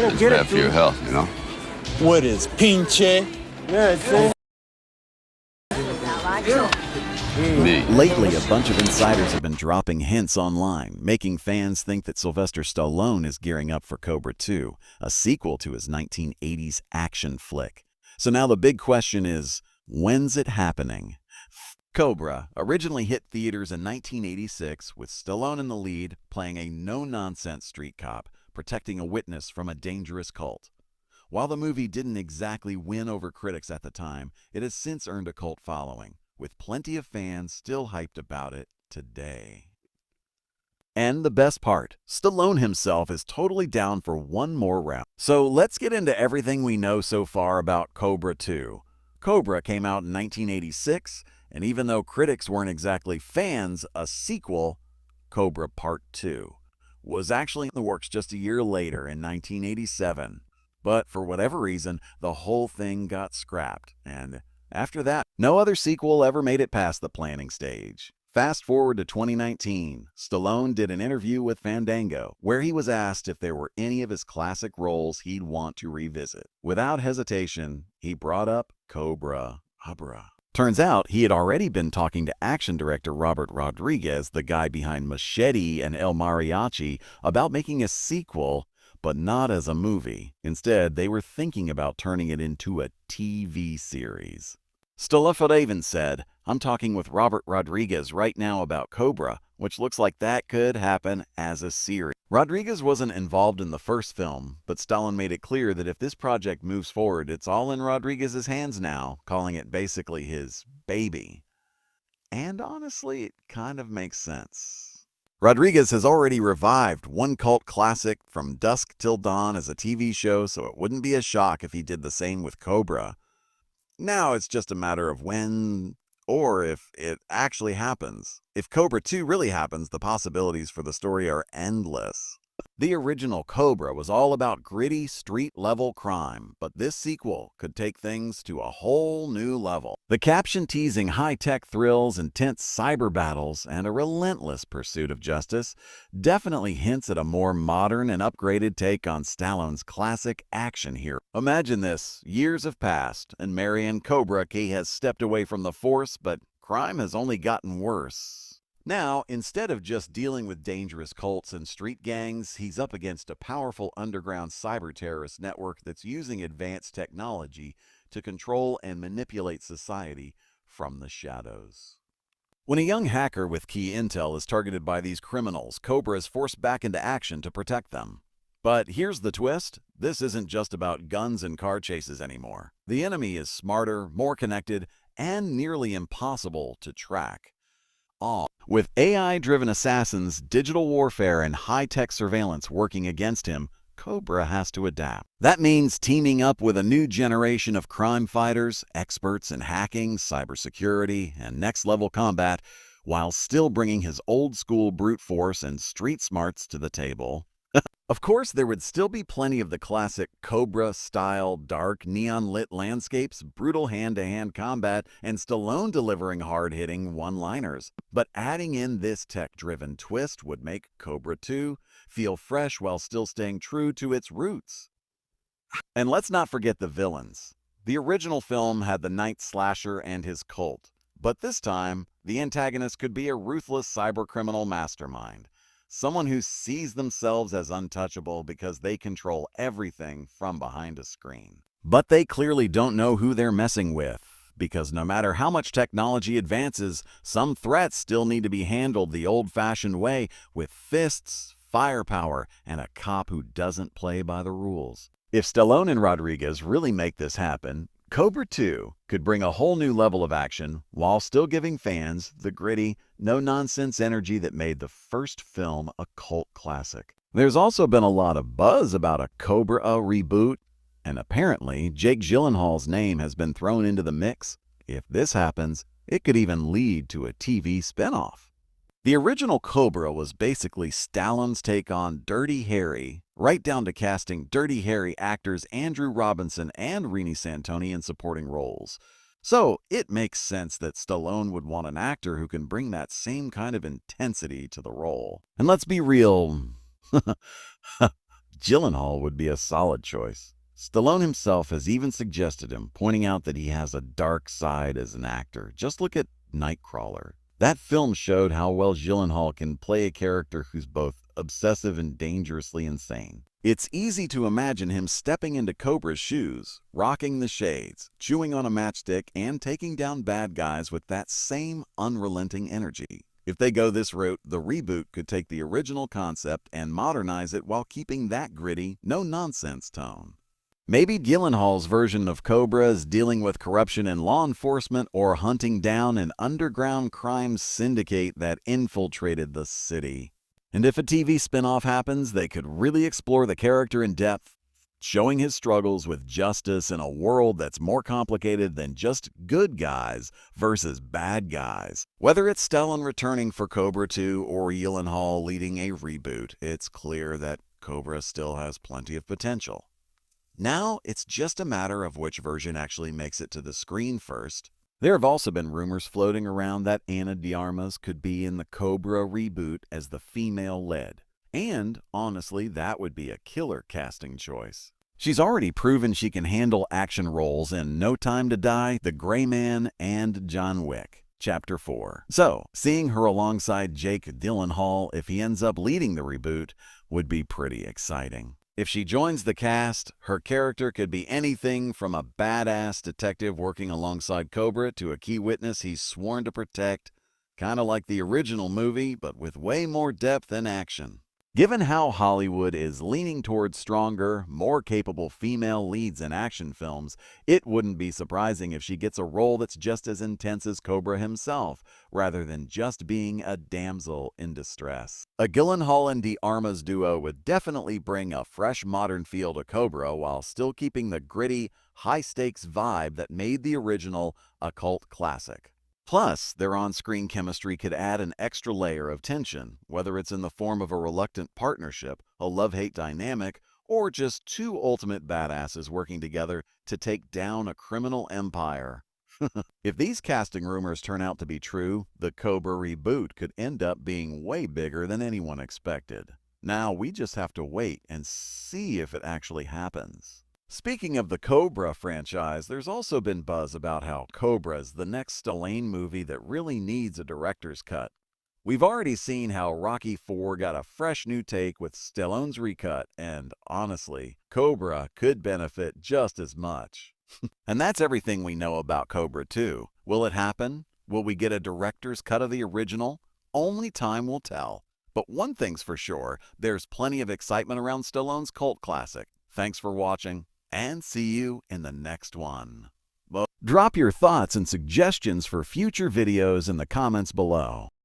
It's bad for your health, you know? What is pinche? Yeah, see? Me. Lately, a bunch of insiders have been dropping hints online, making fans think that Sylvester Stallone is gearing up for Cobra 2, a sequel to his 1980s action flick. So now the big question is, when's it happening? Cobra originally hit theaters in 1986 with Stallone in the lead, playing a no-nonsense street cop, protecting a witness from a dangerous cult. While the movie didn't exactly win over critics at the time, it has since earned a cult following, with plenty of fans still hyped about it today. And the best part, Stallone himself is totally down for one more round. So let's get into everything we know so far about Cobra 2. Cobra came out in 1986, and even though critics weren't exactly fans, a sequel, Cobra Part 2, was actually in the works just a year later in 1987. But for whatever reason, the whole thing got scrapped, and after that, no other sequel ever made it past the planning stage. Fast forward to 2019, Stallone did an interview with Fandango, where he was asked if there were any of his classic roles he'd want to revisit. Without hesitation, he brought up Cobra. Turns out he had already been talking to action director Robert Rodriguez, the guy behind Machete and El Mariachi, about making a sequel, but not as a movie. Instead, they were thinking about turning it into a TV series. Stallone even said, "I'm talking with Robert Rodriguez right now about Cobra, which looks like that could happen as a series." Rodriguez wasn't involved in the first film, but Stallone made it clear that if this project moves forward, it's all in Rodriguez's hands now, calling it basically his baby. And honestly, it kind of makes sense. Rodriguez has already revived one cult classic, From Dusk Till Dawn, as a TV show, so it wouldn't be a shock if he did the same with Cobra. Now it's just a matter of when or if it actually happens. If Cobra 2 really happens, the possibilities for the story are endless. The original Cobra was all about gritty, street-level crime, but this sequel could take things to a whole new level. The caption teasing high-tech thrills, intense cyber battles, and a relentless pursuit of justice definitely hints at a more modern and upgraded take on Stallone's classic action hero. Imagine this: years have passed, and Marion Cobra Kai has stepped away from the force, but crime has only gotten worse. Now, instead of just dealing with dangerous cults and street gangs, he's up against a powerful underground cyber-terrorist network that's using advanced technology to control and manipulate society from the shadows. When a young hacker with key intel is targeted by these criminals, Cobra is forced back into action to protect them. But here's the twist: this isn't just about guns and car chases anymore. The enemy is smarter, more connected, and nearly impossible to track. With AI-driven assassins, digital warfare, and high-tech surveillance working against him, Cobra has to adapt. That means teaming up with a new generation of crime fighters, experts in hacking, cybersecurity, and next-level combat, while still bringing his old-school brute force and street smarts to the table. Of course, there would still be plenty of the classic Cobra-style dark, neon-lit landscapes, brutal hand-to-hand combat, and Stallone delivering hard-hitting one-liners. But adding in this tech-driven twist would make Cobra 2 feel fresh while still staying true to its roots. And let's not forget the villains. The original film had the night slasher and his cult, but this time, the antagonist could be a ruthless cybercriminal mastermind. Someone who sees themselves as untouchable because they control everything from behind a screen. But they clearly don't know who they're messing with, because no matter how much technology advances, some threats still need to be handled the old-fashioned way, with fists, firepower, and a cop who doesn't play by the rules. If Stallone and Rodriguez really make this happen, Cobra 2 could bring a whole new level of action while still giving fans the gritty, no-nonsense energy that made the first film a cult classic. There's also been a lot of buzz about a Cobra reboot, and apparently Jake Gyllenhaal's name has been thrown into the mix. If this happens, it could even lead to a TV spinoff. The original Cobra was basically Stallone's take on Dirty Harry, right down to casting Dirty Harry actors Andrew Robinson and Renée Santoni in supporting roles. So it makes sense that Stallone would want an actor who can bring that same kind of intensity to the role. And let's be real, Gyllenhaal would be a solid choice. Stallone himself has even suggested him, pointing out that he has a dark side as an actor. Just look at Nightcrawler. That film showed how well Gyllenhaal can play a character who's both obsessive and dangerously insane. It's easy to imagine him stepping into Cobra's shoes, rocking the shades, chewing on a matchstick, and taking down bad guys with that same unrelenting energy. If they go this route, the reboot could take the original concept and modernize it while keeping that gritty, no-nonsense tone. Maybe Gyllenhaal's version of Cobra is dealing with corruption in law enforcement or hunting down an underground crime syndicate that infiltrated the city. And if a TV spin-off happens, they could really explore the character in depth, showing his struggles with justice in a world that's more complicated than just good guys versus bad guys. Whether it's Stallone returning for Cobra 2 or Gyllenhaal leading a reboot, it's clear that Cobra still has plenty of potential. Now, it's just a matter of which version actually makes it to the screen first. There have also been rumors floating around that Ana de Armas could be in the Cobra reboot as the female lead. And, honestly, that would be a killer casting choice. She's already proven she can handle action roles in No Time to Die, The Gray Man, and John Wick. Chapter 4. So, seeing her alongside Jake Gyllenhaal, if he ends up leading the reboot, would be pretty exciting. If she joins the cast, her character could be anything from a badass detective working alongside Cobra to a key witness he's sworn to protect, kind of like the original movie, but with way more depth and action. Given how Hollywood is leaning towards stronger, more capable female leads in action films, it wouldn't be surprising if she gets a role that's just as intense as Cobra himself, rather than just being a damsel in distress. A Gyllenhaal and de Armas duo would definitely bring a fresh modern feel to Cobra while still keeping the gritty, high-stakes vibe that made the original a cult classic. Plus, their on-screen chemistry could add an extra layer of tension, whether it's in the form of a reluctant partnership, a love-hate dynamic, or just two ultimate badasses working together to take down a criminal empire. If these casting rumors turn out to be true, the Cobra reboot could end up being way bigger than anyone expected. Now, we just have to wait and see if it actually happens. Speaking of the Cobra franchise, there's also been buzz about how Cobra's the next Stallone movie that really needs a director's cut. We've already seen how Rocky IV got a fresh new take with Stallone's recut, and honestly, Cobra could benefit just as much. And that's everything we know about Cobra 2. Will it happen? Will we get a director's cut of the original? Only time will tell. But one thing's for sure, there's plenty of excitement around Stallone's cult classic. Thanks for watching, and see you in the next one. Drop your thoughts and suggestions for future videos in the comments below.